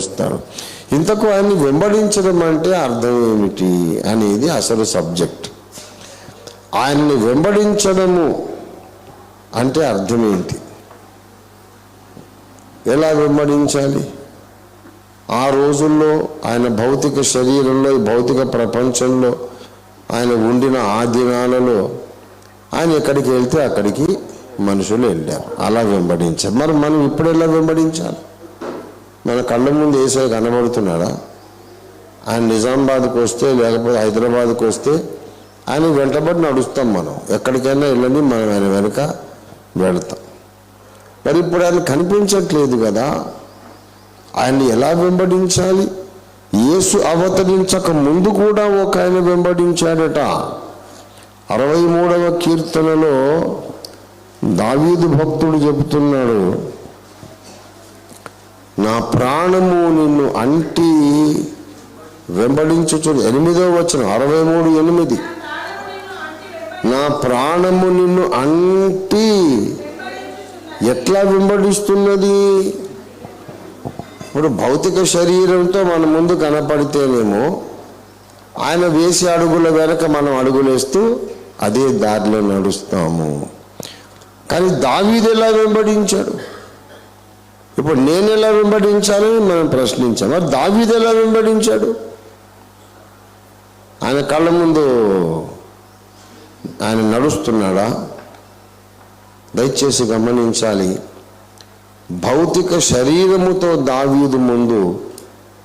నడుస్తాడు. ఇంతకు ఆయన్ని వెంబడించడం అంటే అర్థం ఏమిటి అనేది అసలు సబ్జెక్ట్. ఆయన్ని వెంబడించడము అంటే అర్థం ఏంటి? ఎలా వెంబడించాలి? ఆ రోజుల్లో ఆయన భౌతిక శరీరంలో, ఈ భౌతిక ప్రపంచంలో ఆయన ఉండిన ఆ దినాలలో ఆయన ఎక్కడికి వెళ్తే అక్కడికి మనుషులు వెళ్ళారు, అలా వెంబడించారు. మరి మనం ఇప్పుడు ఎలా వెంబడించాలి? మన కళ్ళ ముందు యేసయ్య కనబడుతున్నాడా? ఆయన నిజామాబాద్కి వస్తే, లేకపోతే హైదరాబాద్కి వస్తే ఆయన వెంటబడి నడుస్తాం. మనం ఎక్కడికైనా వెళ్ళని మనం ఆయన వెనుక వెళతాం. మరి ఇప్పుడు ఆయన కనిపించట్లేదు కదా, ఆయన్ని ఎలా వెంబడించాలి? యేసు అవతరించక ముందు కూడా ఒక ఆయన వెంబడించాడట. 63వ కీర్తనలో దావీదు భక్తుడు చెబుతున్నాడు, నా ప్రాణము నిన్ను అంటి వెంబడించుచు. 8వ వచనం 63:8, నా ప్రాణము నిన్ను అంటి. ఎట్లా వెంబడిస్తున్నది? ఇప్పుడు భౌతిక శరీరంతో మన ముందు కనపడితేనేమో ఆయన వేసే అడుగుల వెనక మనం అడుగులేస్తూ అదే దారిలో నడుస్తాము. కానీ దావీదు ఎలా వెంబడించాడు? ఇప్పుడు నేను ఎలా వెంబడించాలని మనం ప్రశ్నించాం. మరి దావీదు ఎలా వెంబడించాడు? ఆయన కళ్ళ ముందు ఆయన నడుస్తున్నాడా? దయచేసి గమనించాలి. భౌతిక శరీరముతో దావీదు ముందు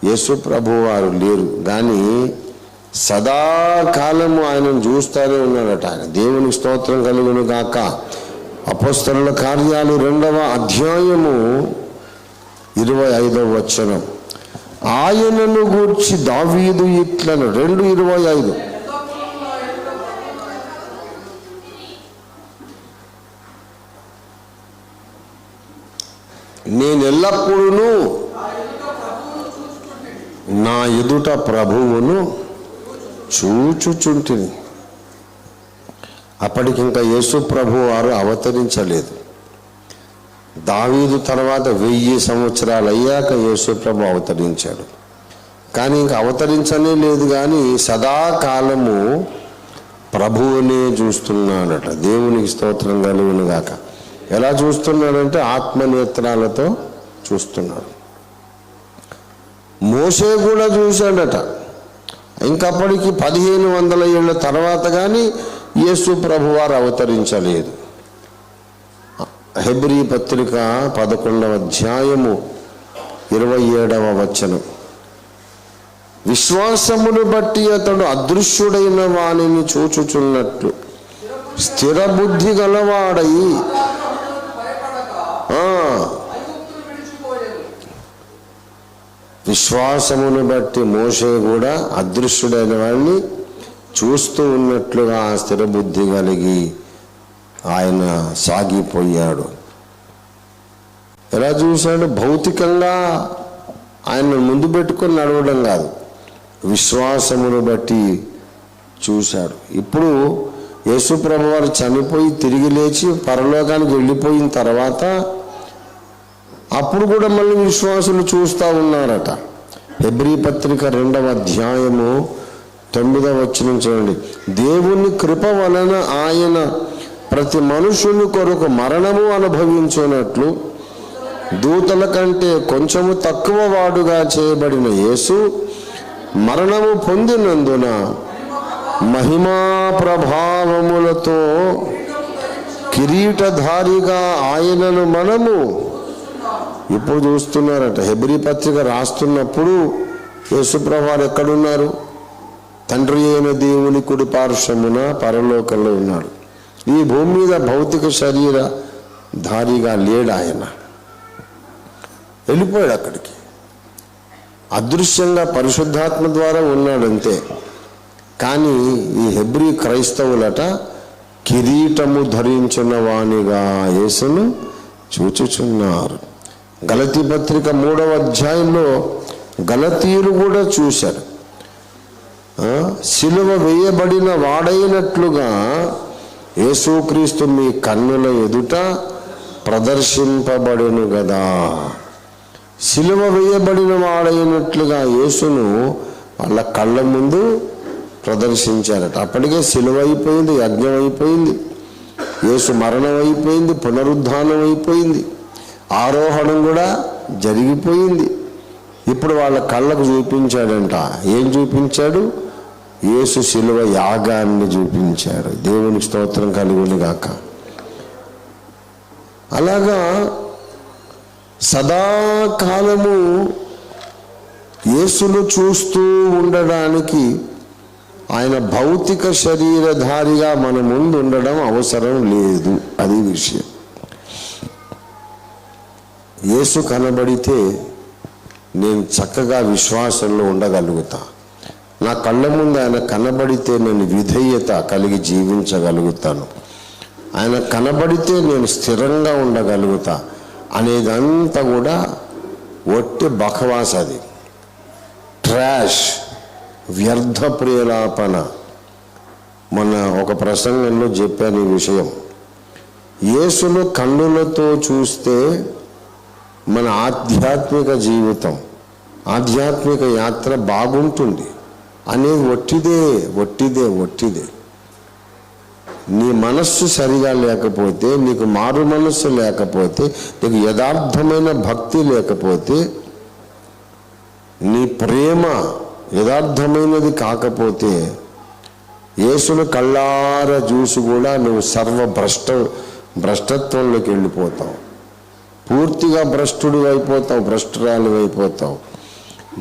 యేసు ప్రభువు వారు లేరు, కానీ సదాకాలము ఆయనను చూస్తూనే ఉన్నాడట. ఆయన దేవుని స్తోత్రం కలుగును గాక. అపోస్తలుల కార్యాలు 2వ అధ్యాయము 25వ వచనం, ఆయనను గూర్చి దావీదు ఇట్లను 2:25, నేనెల్లప్పుడూ నా ఎదుట ప్రభువును చూచుచుంటిని. అప్పటికింకా యేసు ప్రభు వారు అవతరించలేదు. దావీదు తర్వాత 1000 సంవత్సరాలు అయ్యాక యేసు ప్రభు అవతరించాడు. కానీ ఇంకా అవతరించనే లేదు, కానీ సదాకాలము ప్రభువునే చూస్తున్నాడట. దేవునికి స్తోత్రం కలుగును గాక. ఎలా చూస్తున్నాడంటే ఆత్మనేత్రాలతో చూస్తున్నాడు. మోషే కూడా చూశాడట. ఇంకప్పటికి 1500 ఏళ్ళ తర్వాత కానీ యేసు ప్రభువారు అవతరించలేదు. హెబ్రీ పత్రిక 11వ అధ్యాయము 27వ వచనం, విశ్వాసమును బట్టి అతడు అదృశ్యుడైన వానిని చూచుచున్నట్లు స్థిర బుద్ధి గలవాడై. విశ్వాసమును బట్టి మోషే కూడా అదృశ్యుడైన వాడిని చూస్తూ ఉన్నట్లుగా స్థిర బుద్ధి కలిగి ఆయన సాగిపోయాడు. ఎలా చూశాడు? భౌతికంగా ఆయన ముందు పెట్టుకొని నడవడం కాదు, విశ్వాసమును బట్టి చూశాడు. ఇప్పుడు యేసు ప్రభు వారు చనిపోయి తిరిగి లేచి పరలోకానికి వెళ్ళిపోయిన తర్వాత అప్పుడు కూడా మళ్ళీ విశ్వాసులు చూస్తూ ఉన్నారట. హెబ్రీ పత్రిక 2వ అధ్యాయము 9వ వచనం చూడండి, దేవుని కృప వలన ఆయన ప్రతి మనుషుని కొరకు మరణము అనుభవించున్నట్లు దూతల కంటే కొంచెము తక్కువ వాడుగా చేయబడిన యేసు మరణము పొందినందున మహిమా ప్రభావములతో కిరీటధారిగా ఆయనను మనము ఇప్పుడు చూస్తున్నారట. హెబ్రీ పత్రిక రాస్తున్నప్పుడు యేసుప్రభు వారు ఎక్కడున్నారు? తండ్రి అయిన దేవుని కుడి పార్శ్వమున పరలోకంలో ఉన్నాడు. ఈ భూమి మీద భౌతిక శరీర ధారిగా లేడు. ఆయన వెళ్ళిపోయాడు అక్కడికి. అదృశ్యంగా పరిశుద్ధాత్మ ద్వారా ఉన్నాడంతే. కానీ ఈ హెబ్రీ క్రైస్తవులట కిరీటము ధరించిన వానిగా యేసును చూచుచున్నారు. గలతీ పత్రిక 3వ అధ్యాయంలో గలతీయులు కూడా చూశారు. సిలువ వేయబడిన వాడైనట్లుగా యేసుక్రీస్తు మీ కన్నుల ఎదుట ప్రదర్శింపబడును గదా. సిలువ వేయబడిన వాడైనట్లుగా యేసును వాళ్ళ కళ్ళ ముందు ప్రదర్శించారట. అప్పటికే సిలువ అయిపోయింది, యజ్ఞం అయిపోయింది, యేసు మరణం అయిపోయింది, పునరుద్ధానం అయిపోయింది, ఆరోహణం కూడా జరిగిపోయింది. ఇప్పుడు వాళ్ళ కళ్ళకు చూపించాడంట. ఏం చూపించాడు? యేసు సిలువ యాగాన్ని చూపించాడు. దేవునికి స్తోత్రం కలుగును గాక. అలాగా సదాకాలము యేసును చూస్తూ ఉండడానికి ఆయన భౌతిక శరీరధారిగా మన ముందు ఉండడం అవసరం లేదు. అది విషయం. యేసు కనబడితే నేను చక్కగా విశ్వాసంలో ఉండగలుగుతా. నా కళ్ళ ముందు ఆయన కనబడితే నేను విధేయత కలిగి జీవించగలుగుతాను. ఆయన కనబడితే నేను స్థిరంగా ఉండగలుగుతా అనేదంతా కూడా ఒట్టి బకవాస్, అది ట్రాష్, వ్యర్థ ప్రేలాపన. మొన్న ఒక ప్రసంగంలో చెప్పాను ఈ విషయం. యేసును కన్నులతో చూస్తే మన ఆధ్యాత్మిక జీవితం, ఆధ్యాత్మిక యాత్ర బాగుంటుంది అనేది ఒట్టిదే ఒట్టిదే ఒట్టిదే. నీ మనస్సు సరిగా లేకపోతే, నీకు మారు మనస్సు లేకపోతే, నీకు యథార్థమైన భక్తి లేకపోతే, నీ ప్రేమ యథార్థమైనది కాకపోతే, యేసును కళ్ళారా చూసి కూడా నువ్వు భ్రష్టత్వంలోకి వెళ్ళిపోతావు. పూర్తిగా భ్రష్టుడు అయిపోతావు, భ్రష్టురాలు అయిపోతావు.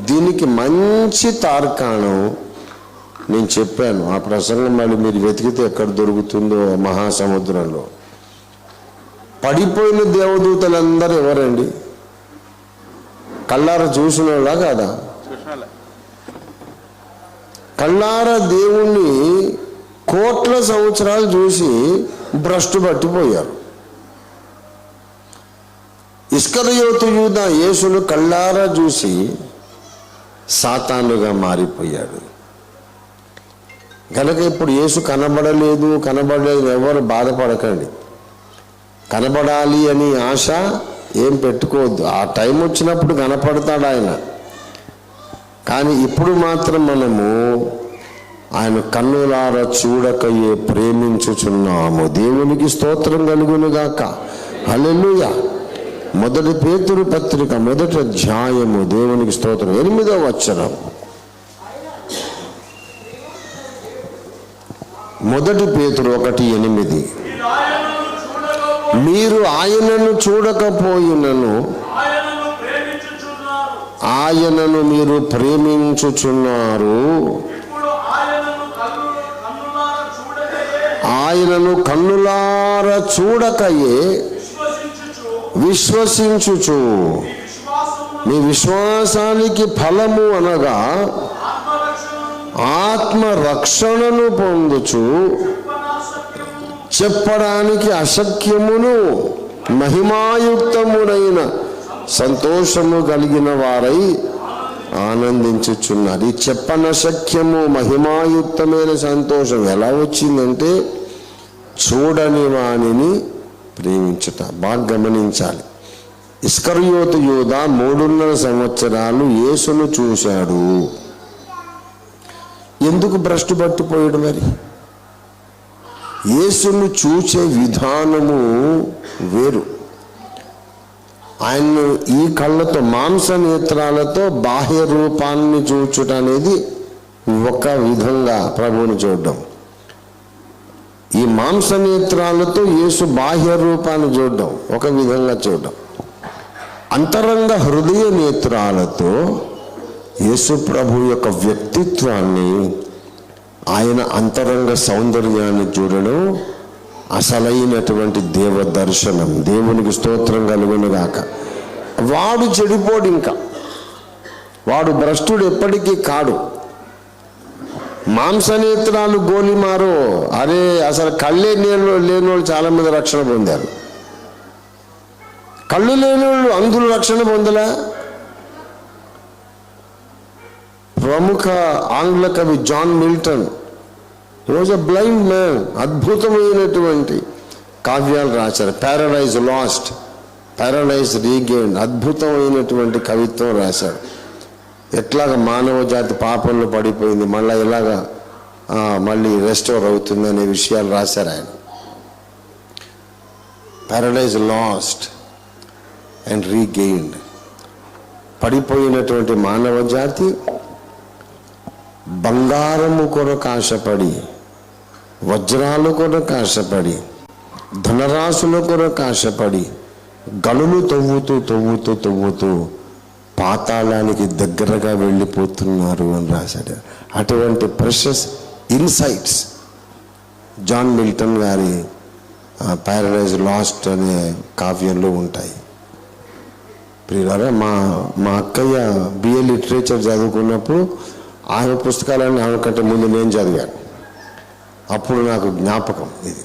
దీనికి మంచి తార్కాణం నేను చెప్పాను. ఆ ప్రసంగం మళ్ళీ మీరు వెతికితే ఎక్కడ దొరుకుతుందో, మహాసముద్రంలో. పడిపోయిన దేవదూతలందరూ ఎవరండి? కళ్ళారా చూసిన వాళ్ళ కాదా? కళ్ళారా దేవుణ్ణి కోట్ల సంవత్సరాలు చూసి భ్రష్టు పట్టిపోయారు. ఇస్కరియోతు యూదా యేసును కళ్ళారా చూసి సాతానుగా మారిపోయాడు. కనుక ఇప్పుడు యేసు కనబడలేదు ఎవరు బాధపడకండి. కనబడాలి అని ఆశ ఏం పెట్టుకోవద్దు. ఆ టైం వచ్చినప్పుడు కనపడతాడు ఆయన. కానీ ఇప్పుడు మాత్రం మనము ఆయన కన్నులారా చూడకయే ప్రేమించుచున్నాము. దేవునికి స్తోత్రం కలుగునుగాక. హల్లెలూయా. 1 పేతురు పత్రిక 1వ అధ్యాయము, దేవునికి స్తోత్రం, 8వ వచనం. 1 పేతురు 1:8. మీరు ఆయనను చూడకపోయినను ఆయనను మీరు ప్రేమించుచున్నారు. ఆయనను కన్నులారా చూడకయే విశ్వసించుచు, మీ విశ్వాసానికి ఫలము అనగా ఆత్మరక్షణను పొందుచు, చెప్పడానికి అశక్యమును మహిమాయుక్తమునైన సంతోషము కలిగిన వారై ఆనందించుచున్నారు. ఈ చెప్పనశక్యము మహిమాయుక్తమైన సంతోషం ఎలా వచ్చిందంటే చూడని వానిని ప్రేమించుట. బాగా గమనించాలి. ఇస్కరియోతు యూదా 3.5 సంవత్సరాలు యేసును చూశాడు. ఎందుకు భ్రష్టు పట్టిపోయాడు? మరి యేసును చూసే విధానము వేరు. ఆయన్ను ఈ కళ్ళతో, మాంస నేత్రాలతో బాహ్య రూపాన్ని చూచుట అనేది ఒక విధంగా ప్రభువుని చూడడం. ఈ మాంస నేత్రాలతో యేసు బాహ్య రూపాన్ని చూడడం ఒక విధంగా చూడడం. అంతరంగ హృదయ నేత్రాలతో యేసు ప్రభు యొక్క వ్యక్తిత్వాన్ని, ఆయన అంతరంగ సౌందర్యాన్ని చూడడం అసలైనటువంటి దేవ దర్శనం. దేవునికి స్తోత్రం కలుగునుగాక. వాడు చెడిపోడు, ఇంకా వాడు భ్రష్టుడు ఎప్పటికీ కాడు. మాంసనేత్రాలు గోలిమారు. అరే, అసలు కళ్ళే లేని వాళ్ళు చాలా మంది రక్షణ పొందారు. కళ్ళు లేని వాళ్ళు అందులో రక్షణ పొందలే. ప్రముఖ ఆంగ్ల కవి John Milton was a blind man. అద్భుతమైనటువంటి కావ్యాలు రాశారు. ప్యారడైజ్ లాస్ట్, పారడైజ్ రీగెయిన్ అద్భుతమైనటువంటి కవిత్వం రాశాడు. ఎట్లాగ మానవ జాతి పాపంలో పడిపోయింది, మళ్ళీ ఎలాగా మళ్ళీ రెస్టోర్ అవుతుంది అనే విషయాలు రాశారు ఆయన. Paradise last and regained. పడిపోయినటువంటి మానవ జాతి బంగారము కొరకు ఆశపడి, వజ్రాల కొరకు ఆశపడి, ధనరాశుల కొరకు ఆశపడి గనులు తవ్వుతూ పాతాళానికి దగ్గరగా వెళ్ళిపోతున్నారు అని రాశాడు. అటువంటి ప్రెషస్ ఇన్సైట్స్ జాన్ మిల్టన్ గారి పారడైజ్ లాస్ట్ అనే కావ్యంలో ఉంటాయి. ప్రియులారా, మా అక్కయ్య బిఏ లిటరేచర్ చదువుకున్నప్పుడు ఆమె పుస్తకాలన్నీ ఆమె కంటే ముందు నేను చదివాను. అప్పుడు నాకు జ్ఞాపకం ఇది.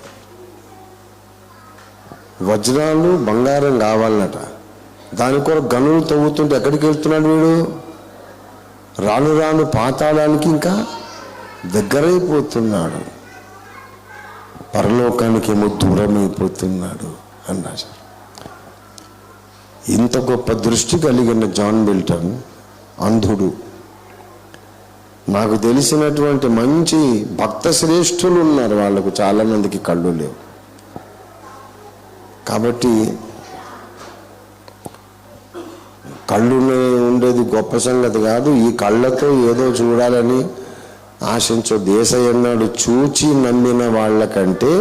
వజ్రాలు బంగారం కావాలన్నట, దాని కొరకు గనులు తవ్వుతుంటే ఎక్కడికి వెళ్తున్నాడు వీడు? రాను రాను పాతాళానికి ఇంకా దగ్గరైపోతున్నాడు, పరలోకానికి ఏమో దూరమైపోతున్నాడు అని రాశారు. ఇంత గొప్ప దృష్టి కలిగిన జాన్ మిల్టన్ అంధుడు. నాకు తెలిసినటువంటి మంచి భక్త శ్రేష్ఠులు ఉన్నారు, వాళ్ళకు చాలామందికి కళ్ళు లేవు. కాబట్టి కళ్ళు ఉండేది గొప్ప సంగతి కాదు. ఈ కళ్ళతో ఏదో చూడాలని ఆశించు. యేసయ్యన్నాడు, చూచి నమ్మిన వాళ్ళకంటే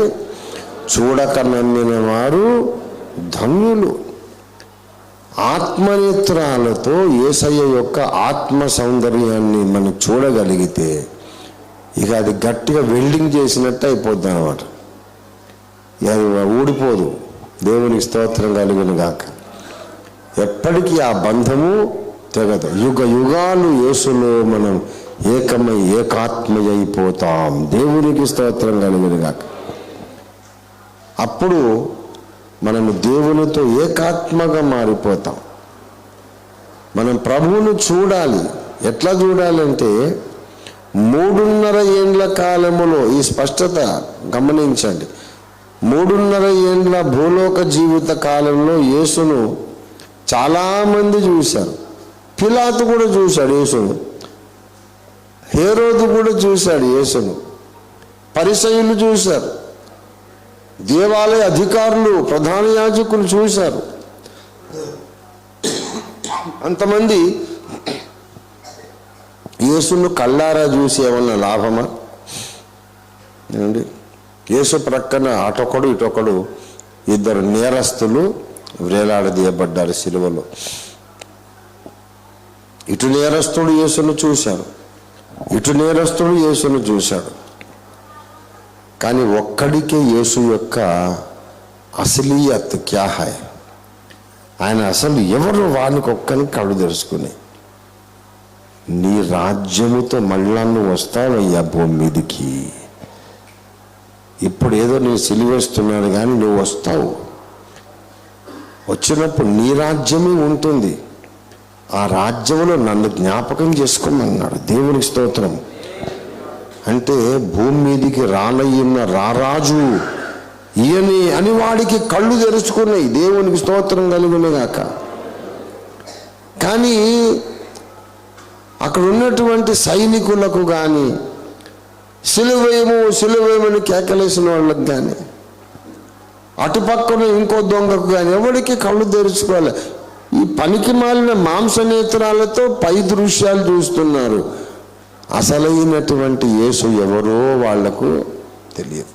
చూడక నమ్మిన వారు ధన్యులు. ఆత్మనేత్రాలతో యేసయ్య యొక్క ఆత్మ సౌందర్యాన్ని మనం చూడగలిగితే ఇక అది గట్టిగా వెల్డింగ్ చేసినట్టు అయిపోద్ది అన్నమాట. అది ఊడిపోదు. దేవునికి స్తోత్రం కలుగును గాక. ఎప్పటికీ ఆ బంధము తెగదు. యుగ యుగాలు యేసులో మనం ఏకమై ఏకాత్మయైపోతాం. దేవునికి స్తోత్రం కలుగును గాక. అప్పుడు మనము దేవునితో ఏకాత్మగా మారిపోతాం. మనం ప్రభువును చూడాలి. ఎట్లా చూడాలంటే 3.5 ఏండ్ల కాలములో ఈ స్పష్టత గమనించండి. 3.5 ఏండ్ల భూలోక జీవిత కాలంలో యేసును చాలామంది చూశారు. పిలాతు కూడా చూశాడు యేసును, హేరోదు కూడా చూశాడు యేసును, పరిసయ్యులు చూశారు, దేవాలయ అధికారులు ప్రధాన యాజకులు చూశారు. అంతమంది యేసును కళ్ళారా చూసి ఏమన్నా లాభమా? ఏమండి, యేసు ప్రక్కన అటొకడు ఇటొకడు 2 నేరస్తులు వేలాడదీయబడ్డారు సిలువలో. ఇటు నేరస్తుడు యేసును చూశాడు, ఇటు నేరస్తుడు యేసును చూశాడు. కానీ ఒక్కడికే యేసు యొక్క అసలియత్ క్యా హై, ఆయన అసలు ఎవరు వానికి ఒక్కరికి కళ్ళు తెరుచుకుని, నీ రాజ్యముతో మళ్ళా నువ్వు వస్తావయ్యా భూమి మీదికి. ఇప్పుడు ఏదో నేను సిలువేస్తున్నాను కానీ నువ్వు వస్తావు. వచ్చినప్పుడు నీ రాజ్యమే ఉంటుంది. ఆ రాజ్యంలో నన్ను జ్ఞాపకం చేసుకోమన్నాడు. దేవునికి స్తోత్రం. అంటే భూమి మీదికి రానయ్యున్న రారాజు ఈయనే అని వాడికి కళ్ళు తెరుచుకున్నాయి. దేవునికి స్తోత్రం కలుగునుగాక. కానీ అక్కడ ఉన్నటువంటి సైనికులకు కానీ, సిలువేమని కేకలేసిన వాళ్ళకి కానీ, అటుపక్కన ఇంకో దొంగకు కానీ ఎవరికి కళ్ళు తెరుచుకోవాలి. ఈ పనికి మాలిన మాంసనేత్రాలతో పై దృశ్యాలు చూస్తున్నారు. అసలైనటువంటి యేసు ఎవరో వాళ్లకు తెలియదు.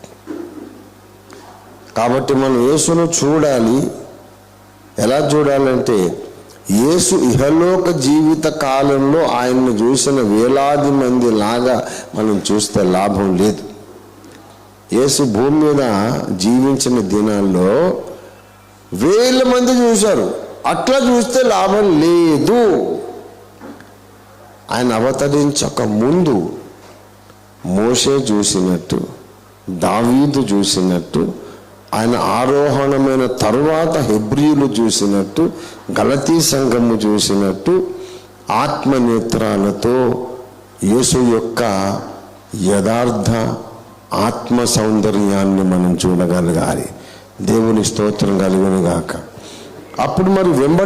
కాబట్టి మనం యేసును చూడాలి. ఎలా చూడాలంటే, యేసు ఇహలోక జీవిత కాలంలో ఆయన్ను చూసిన వేలాది మంది లాగా మనం చూస్తే లాభం లేదు. యేసు భూమి మీద జీవించిన దినాల్లో 1000 మంది చూశారు. అట్లా చూస్తే లాభం లేదు. ఆయన అవతరించక ముందు మోషే చూసినట్టు, దావీదు చూసినట్టు, ఆయన ఆరోహణమైన తరువాత హెబ్రీయులు చూసినట్టు, గలతీ సంఘము చూసినట్టు ఆత్మనేత్రాలతో యేసు యొక్క యథార్థ ఆత్మ సౌందర్యాన్ని మనం చూడగలగాలి. దేవుని స్తోత్రం కలుగునుగాక. అప్పుడు మరి వెంబడి